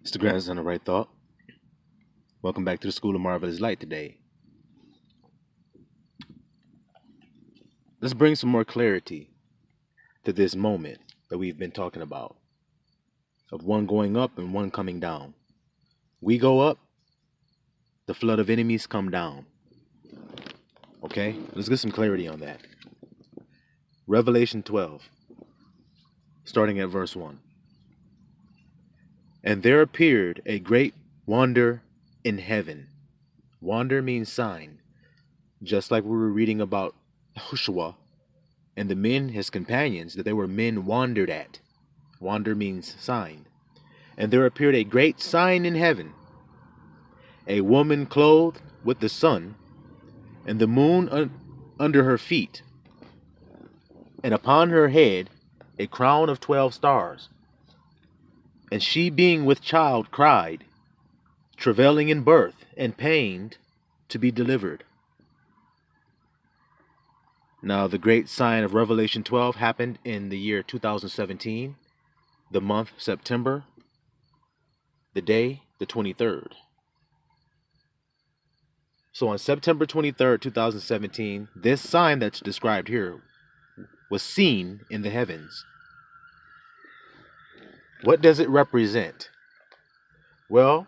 It's the grandson of Right Thought. Welcome back to the School of Marvelous Light today. Let's bring some more clarity to this moment that we've been talking about, of one going up and one coming down. We go up, the flood of enemies come down. Okay? Let's get some clarity on that. Revelation 12, starting at verse 1. And there appeared a great wonder in heaven. Wonder means sign. Just like we were reading about Joshua and the men, his companions, that they were men wondered at. Wonder means sign. And there appeared a great sign in heaven, a woman clothed with the sun, and the moon under her feet, and upon her head a crown of 12 stars. And she, being with child, cried, travailing in birth, and pained to be delivered. Now, the great sign of Revelation 12 happened in the year 2017, the month September, the day, the 23rd. So on September 23rd, 2017, this sign that's described here was seen in the heavens. What does it represent? Well,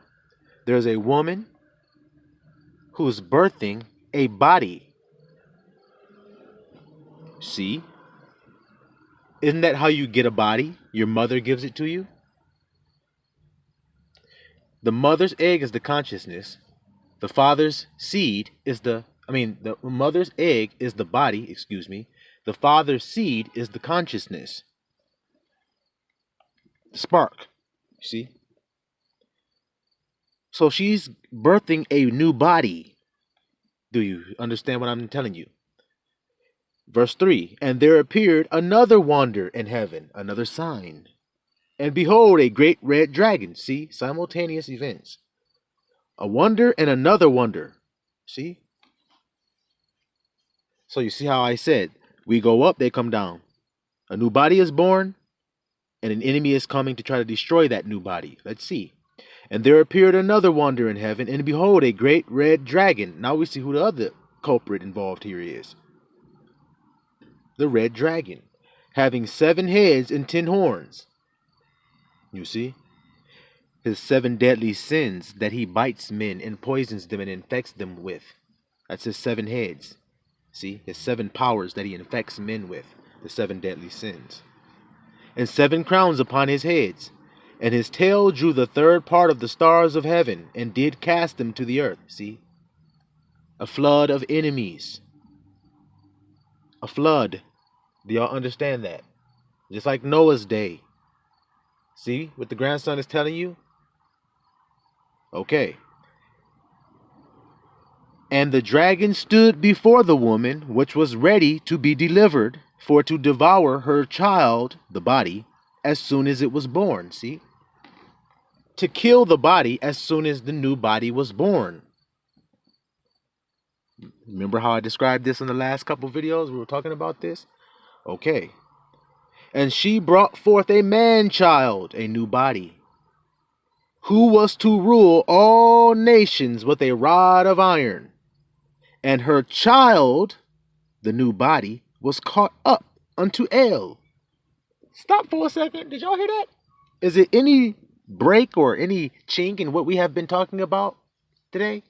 there's a woman who's birthing a body. See? Isn't that how you get a body? Your mother gives it to you? The mother's egg is the consciousness. The father's seed is the mother's egg is the body, The father's seed is the consciousness. The spark. See? So she's birthing a new body. Do you understand what I'm telling you? Verse 3, and there appeared another wonder in heaven, another sign. And behold, a great red dragon. See, simultaneous events. A wonder and another wonder. See? So you see how I said, we go up, they come down. A new body is born, and an enemy is coming to try to destroy that new body. Let's see. And there appeared another wonder in heaven, and behold, a great red dragon. Now we see who the other culprit involved here is. The red dragon, having 7 heads and 10 horns. You see? His 7 deadly sins that he bites men and poisons them and infects them with. That's his 7 heads. See? His 7 powers that he infects men with. The 7 deadly sins. And 7 crowns upon his heads. And his tail drew the 3rd part of the stars of heaven, and did cast them to the earth. See? A flood of enemies. A flood. Do y'all understand that? Just like Noah's day. See what the grandson is telling you? Okay. And the dragon stood before the woman, which was ready to be delivered, for to devour her child, the body, as soon as it was born. See? To kill the body as soon as the new body was born. Remember how I described this in the last couple videos? We were talking about this. Okay. And she brought forth a man-child, a new body, who was to rule all nations with a rod of iron. And her child, the new body, was caught up unto El. Stop for a second. Did y'all hear that? Is it any break or any chink in what we have been talking about today?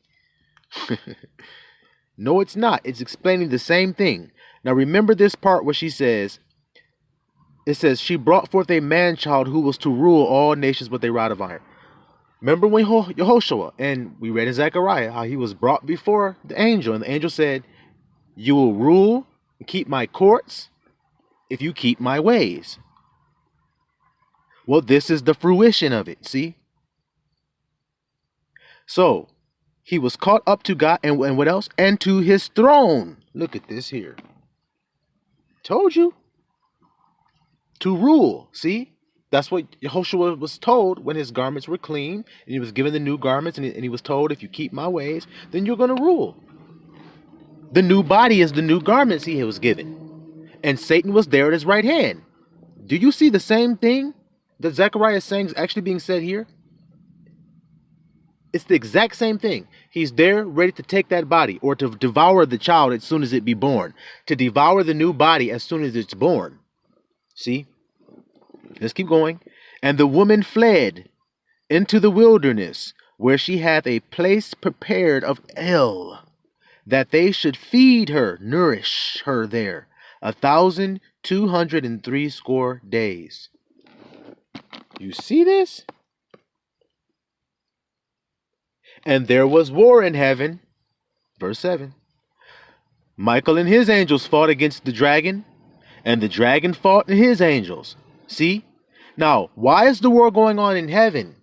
No, it's not. It's explaining the same thing. Now remember this part where she says, it says, she brought forth a man-child who was to rule all nations with a rod of iron. Remember when Yehoshua, and we read in Zechariah, how he was brought before the angel, and the angel said, you will rule and keep my courts if you keep my ways. Well, this is the fruition of it, see? So, he was caught up to God, and what else? And to his throne. Look at this here. Told you. To rule, see? That's what Yehoshua was told when his garments were clean, and he was given the new garments, and he was told, if you keep my ways, then you're going to rule. The new body is the new garments he was given. And Satan was there at his right hand. Do you see the same thing that Zechariah is saying is actually being said here? It's the exact same thing. He's there ready to take that body or to devour the child as soon as it be born, to devour the new body as soon as it's born. See? Let's keep going. And the woman fled into the wilderness, where she hath a place prepared of El, that they should feed her, nourish her there 1,260 days. You see this? And there was war in heaven. Verse 7. Michael and his angels fought against the dragon, and the dragon fought and his angels. See? Now, why is the war going on in heaven?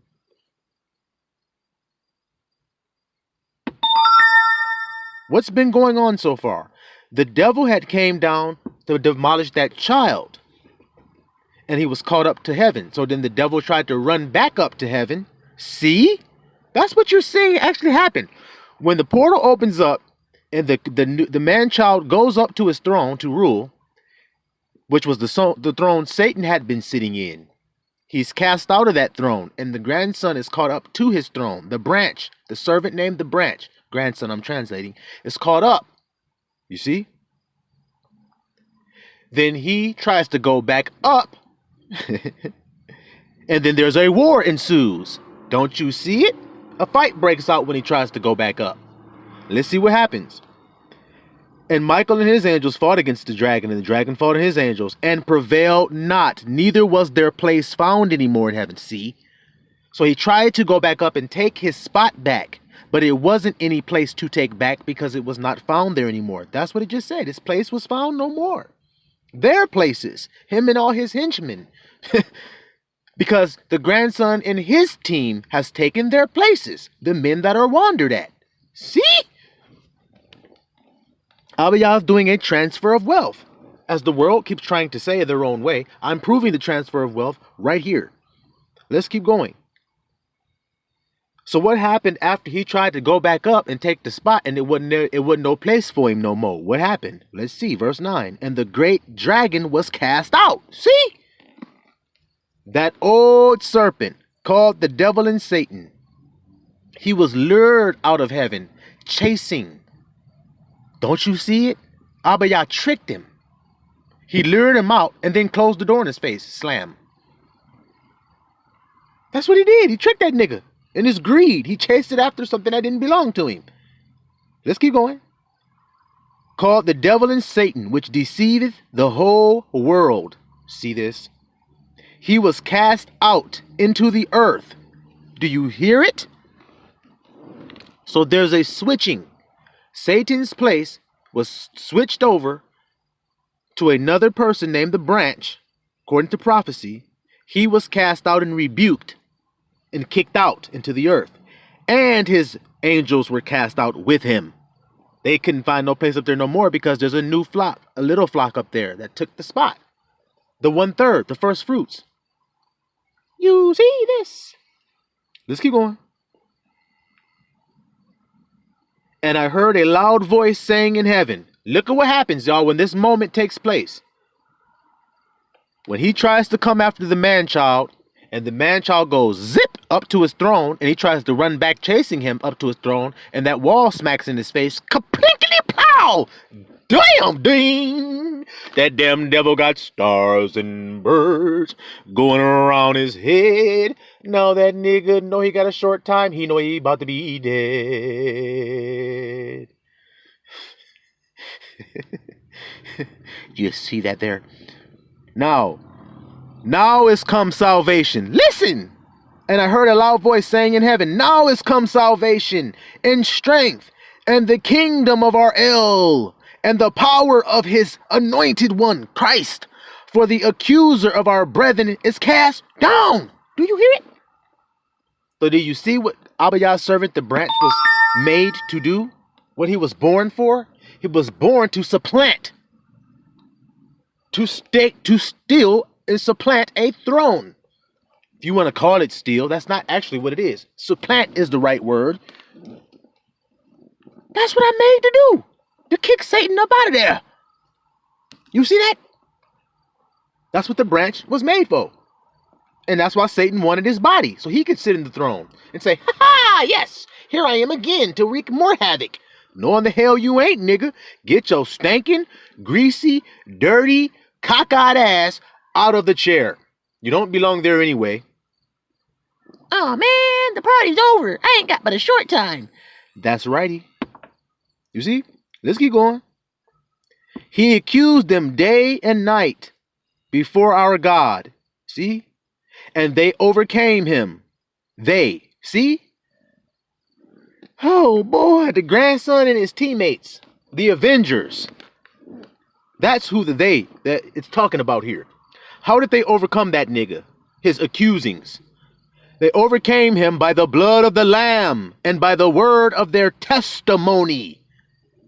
What's been going on so far? The devil had came down to demolish that child, and he was caught up to heaven. So then the devil tried to run back up to heaven. See? That's what you're seeing actually happen. When the portal opens up and the man-child goes up to his throne to rule, which was the throne Satan had been sitting in, he's cast out of that throne, and the grandson is caught up to his throne. The branch, the servant named the branch, grandson I'm translating, is caught up. You see? Then he tries to go back up, and then there's a war ensues. Don't you see it? A fight breaks out when he tries to go back up. Let's see what happens. And Michael and his angels fought against the dragon, and the dragon fought his angels, and prevailed not. Neither was their place found anymore in heaven. See? So he tried to go back up and take his spot back, but it wasn't any place to take back because it was not found there anymore. That's what it just said. His place was found no more. Their places, him and all his henchmen. Because the grandson and his team has taken their places, the men that are wandered at. See? Abiyah is doing a transfer of wealth. As the world keeps trying to say it their own way, I'm proving the transfer of wealth right here. Let's keep going. So what happened after he tried to go back up and take the spot, and it wasn't no place for him no more? What happened? Let's see, verse 9. And the great dragon was cast out. See? That old serpent called the devil and Satan. He was lured out of heaven, chasing. Don't you see it? Abiyah tricked him. He lured him out and then closed the door in his face. Slam. That's what he did. He tricked that nigga. In his greed, he chased it after something that didn't belong to him. Let's keep going. Called the devil and Satan, which deceiveth the whole world. See this? He was cast out into the earth. Do you hear it? So there's a switching. Satan's place was switched over to another person named the branch. According to prophecy, he was cast out and rebuked and kicked out into the earth. And his angels were cast out with him. They couldn't find no place up there no more because there's a new flock, a little flock up there that took the spot. The 1/3, the first fruits. You see this? Let's keep going. And I heard a loud voice saying in heaven, look at what happens, y'all, when this moment takes place. When he tries to come after the man-child, and the man-child goes zip up to his throne, and he tries to run back chasing him up to his throne, and that wall smacks in his face, completely pow! Damn, ding! That damn devil got stars and birds going around his head. Now that nigga know he got a short time. He know he about to be dead. You see that there? Now is come salvation. Listen! And I heard a loud voice saying in heaven, now is come salvation and strength and the kingdom of our El, and the power of his anointed one, Christ. For the accuser of our brethren is cast down. Do you hear it? So do you see what Abiyah's servant, the branch, was made to do? What he was born for? He was born to supplant, to steal and supplant a throne. If you want to call it steal, that's not actually what it is. Supplant is the right word. That's what I'm made to do. To kick Satan up out of there. You see that? That's what the branch was made for. And that's why Satan wanted his body, so he could sit in the throne and say, ha ha, yes, here I am again to wreak more havoc. Knowing the hell you ain't, nigga. Get your stinking, greasy, dirty, cockeyed ass out of the chair. You don't belong there anyway. Oh man, the party's over. I ain't got but a short time. That's righty. You see? Let's keep going. He accused them day and night before our God. See? And they overcame him. They. See? Oh boy, the grandson and his teammates. The Avengers. That's who that it's talking about here. How did they overcome that nigga? His accusings. They overcame him by the blood of the Lamb and by the word of their testimony.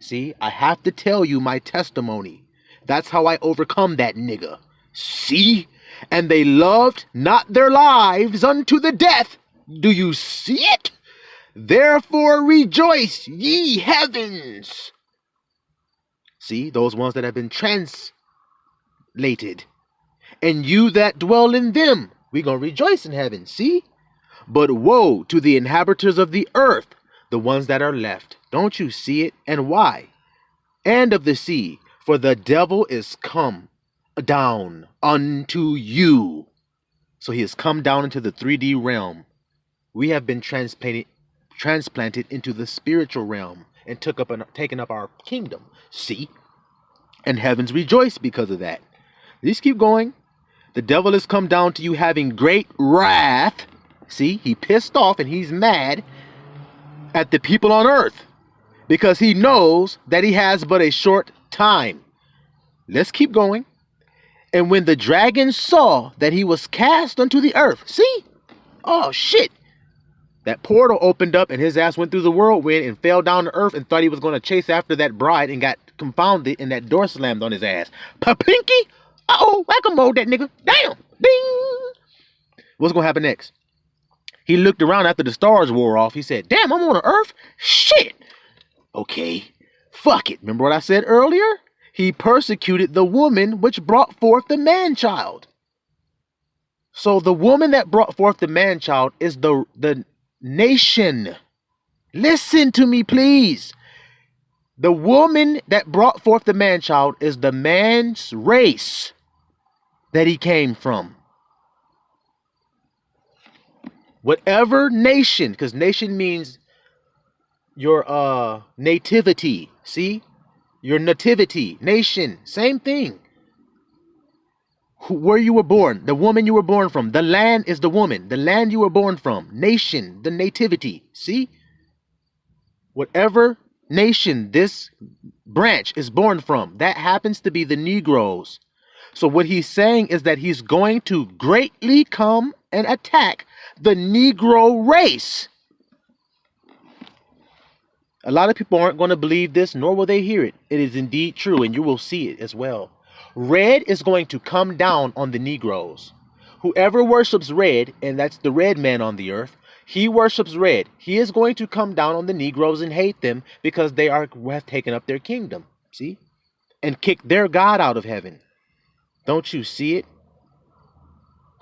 See, I have to tell you my testimony. That's how I overcome that nigga. See? And they loved not their lives unto the death. Do you see it? Therefore rejoice, ye heavens. See, those ones that have been translated. And you that dwell in them, we're going to rejoice in heaven. See? But woe to the inhabitants of the earth, the ones that are left. Don't you see it? And why? And of the sea, for the devil is come down unto you. So he has come down into the 3D realm. We have been transplanted into the spiritual realm and taken up our kingdom. See? And heavens rejoice because of that. Let's keep going. The devil has come down to you having great wrath. See, he pissed off and he's mad at the people on earth because he knows that he has but a short time. Let's keep going. And when the dragon saw that he was cast unto the earth, see? Oh, shit. That portal opened up and his ass went through the whirlwind and fell down to earth and thought he was going to chase after that bride and got confounded and that door slammed on his ass. Papinky? Uh-oh, whack-a-mole that nigga. Damn. Ding. What's going to happen next? He looked around after the stars wore off. He said, damn, I'm on earth? Shit. Okay. Fuck it. Remember what I said earlier? He persecuted the woman which brought forth the man-child. So the woman that brought forth the man-child is the nation. Listen to me, please. The woman that brought forth the man-child is the man's race that he came from. Whatever nation, because nation means your nativity, see? Your nativity, nation, same thing. Where you were born, the woman you were born from, the land is the woman, the land you were born from, nation, the nativity, see? Whatever nation this branch is born from, that happens to be the Negroes. So what he's saying is that he's going to greatly come and attack the Negro race. A lot of people aren't going to believe this, nor will they hear it. It is indeed true, and you will see it as well. Red is going to come down on the Negroes. Whoever worships red, and that's the red man on the earth, he worships red. He is going to come down on the Negroes and hate them because they have taken up their kingdom, see? And kicked their God out of heaven. Don't you see it?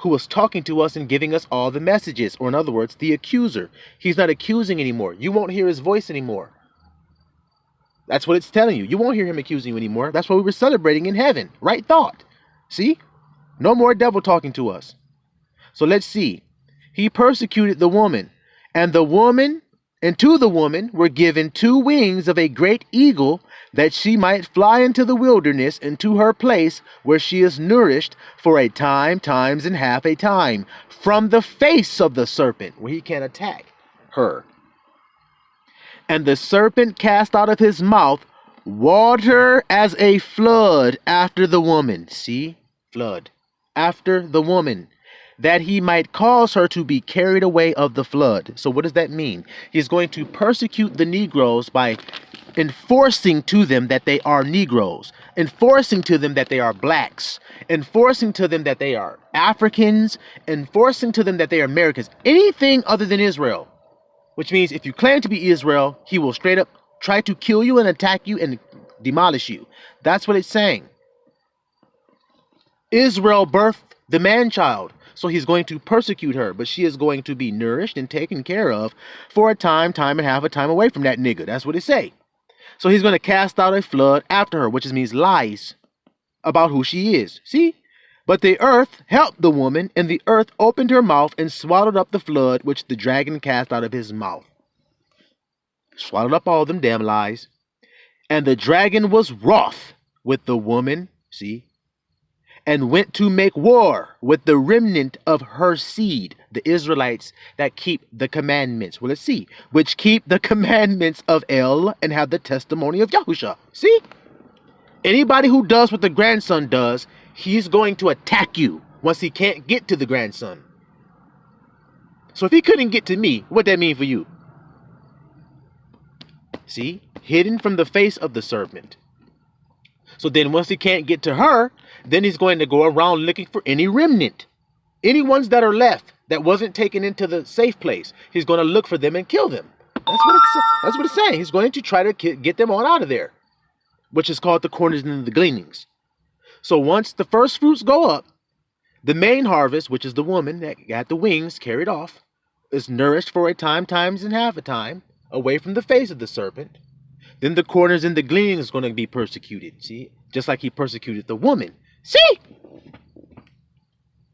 Who was talking to us and giving us all the messages, or in other words, the accuser. He's not accusing anymore. You won't hear his voice anymore. That's what it's telling you. You won't hear him accusing you anymore. That's what we were celebrating in heaven. Right thought. See? No more devil talking to us. So let's see. He persecuted the woman, and to the woman were given 2 wings of a great eagle, that she might fly into the wilderness, into her place where she is nourished for a time, times and half a time, from the face of the serpent, where he can attack her. And the serpent cast out of his mouth water as a flood after the woman. See? Flood. After the woman. That he might cause her to be carried away of the flood. So what does that mean? He's going to persecute the Negroes by enforcing to them that they are Negroes, enforcing to them that they are blacks, enforcing to them that they are Africans, enforcing to them that they are Americans, anything other than Israel. Which means if you claim to be Israel, he will straight up try to kill you and attack you and demolish you. That's what it's saying. Israel birthed the man-child. So he's going to persecute her, but she is going to be nourished and taken care of for a time and half a time away from that nigga. That's what it say. So he's going to cast out a flood after her, which means lies about who she is. See? But the earth helped the woman, and the earth opened her mouth and swallowed up the flood which the dragon cast out of his mouth. Swallowed up all them damn lies. And the dragon was wroth with the woman, see, and went to make war with the remnant of her seed, the Israelites that keep the commandments. Well, let's see, which keep the commandments of El and have the testimony of Yahusha. See? Anybody who does what the grandson does, he's going to attack you once he can't get to the grandson. So if he couldn't get to me, what that mean for you? See? Hidden from the face of the serpent. So then once he can't get to her, then he's going to go around looking for any remnant. Any ones that are left that wasn't taken into the safe place. He's going to look for them and kill them. That's what it's saying. He's going to try to get them all out of there, which is called the corners and the gleanings. So once the first fruits go up, the main harvest, which is the woman that got the wings carried off, is nourished for a time, times and half a time, away from the face of the serpent. Then the corners and the gleanings is going to be persecuted, see? Just like he persecuted the woman. See?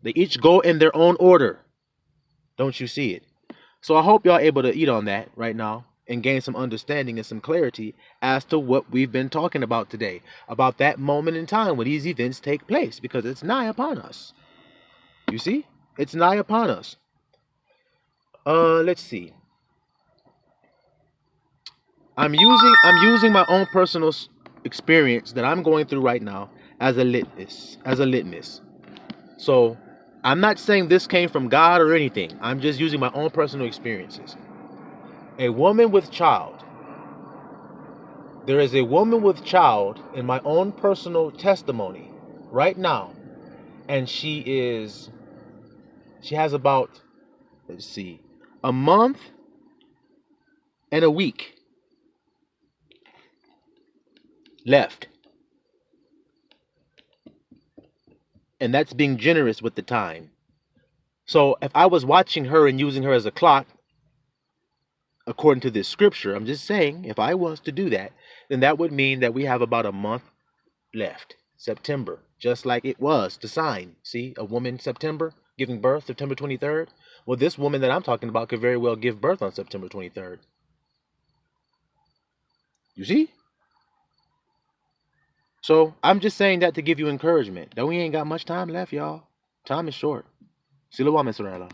They each go in their own order. Don't you see it? So I hope y'all able to eat on that right now and gain some understanding and some clarity as to what we've been talking about today. About that moment in time when these events take place, because it's nigh upon us. You see? It's nigh upon us. Let's see. I'm using my own personal experience that I'm going through right now as a litmus. So I'm not saying this came from God or anything. I'm just using my own personal experiences. A woman with child. There is a woman with child in my own personal testimony right now, and she has about, let's see, a month and a week left. And that's being generous with the time. So if I was watching her and using her as a clock, according to this scripture, I'm just saying, if I was to do that, then that would mean that we have about a month left. September, just like it was the sign. See, a woman September, giving birth September 23rd. Well, this woman that I'm talking about could very well give birth on September 23rd. You see? So I'm just saying that to give you encouragement. That we ain't got much time left, y'all. Time is short. Silawam Israel.